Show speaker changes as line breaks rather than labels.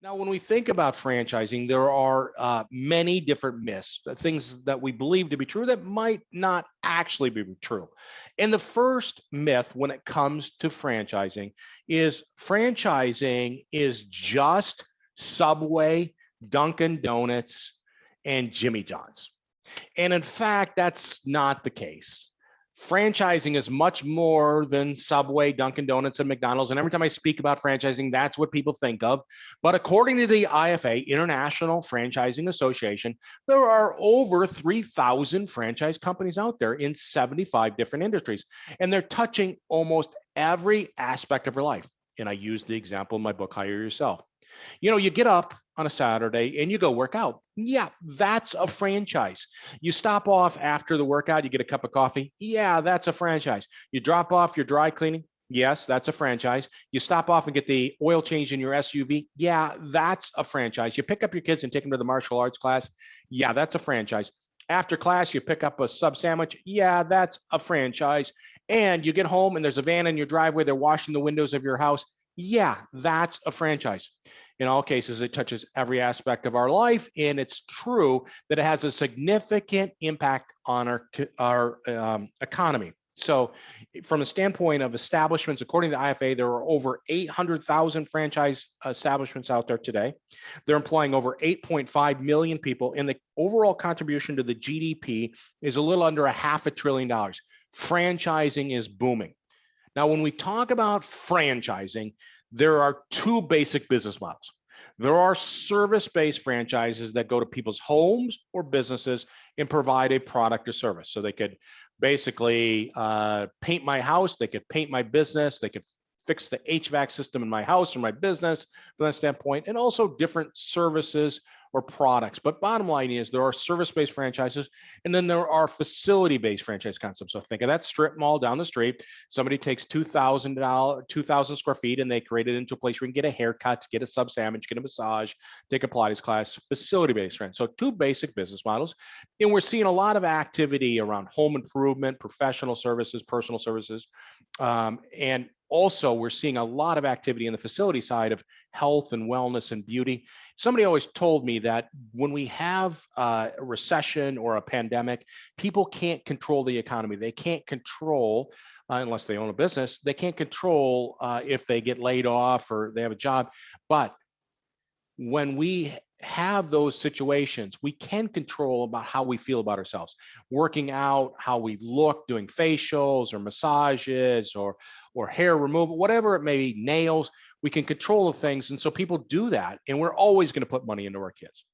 Now, when we think about franchising, there are many different myths, things that we believe to be true that might not actually be true. And the first myth when it comes to franchising is just Subway, Dunkin' Donuts, and Jimmy John's. And in fact, that's not the case. Franchising is much more than Subway, Dunkin' Donuts, and McDonald's. And every time I speak about franchising, that's what people think of. But according to the IFA, International Franchising Association, there are over 3,000 franchise companies out there in 75 different industries. And they're touching almost every aspect of your life. And I use the example in my book, Hire Yourself. You get up on a Saturday and you go work out. Yeah, that's a franchise. You stop off after the workout, you get a cup of coffee. Yeah, that's a franchise. You drop off your dry cleaning. Yes, that's a franchise. You stop off and get the oil change in your SUV. Yeah, that's a franchise. You pick up your kids and take them to the martial arts class. Yeah, that's a franchise. After class, you pick up a sub sandwich. Yeah, that's a franchise. And you get home and there's a van in your driveway. They're washing the windows of your house. Yeah, that's a franchise. In all cases, it touches every aspect of our life, and it's true that it has a significant impact on our economy. So, from a standpoint of establishments, according to IFA, there are over 800,000 franchise establishments out there today. They're employing over 8.5 million people, and the overall contribution to the GDP is a little under $500 billion. Franchising is booming. Now, when we talk about franchising, there are two basic business models. There are service-based franchises that go to people's homes or businesses and provide a product or service. So they could basically paint my house, they could paint my business, they could fix the HVAC system in my house or my business from that standpoint, and also different services or products. But bottom line is there are service-based franchises, and then there are facility-based franchise concepts. So think of that strip mall down the street. Somebody takes 2,000 square feet, and they create it into a place where you can get a haircut, get a sub sandwich, get a massage, take a Pilates class. Facility-based rent. So two basic business models, and we're seeing a lot of activity around home improvement, professional services, personal services, and also, we're seeing a lot of activity in the facility side of health and wellness and beauty. Somebody always told me that when we have a recession or a pandemic, people can't control the economy. They can't control, unless they own a business, they can't control if they get laid off or they have a job. But when we have those situations, we can control about how we feel about ourselves, working out, how we look, doing facials or massages or hair removal, whatever it may be, nails. We can control the things, and so people do that, and we're always going to put money into our kids.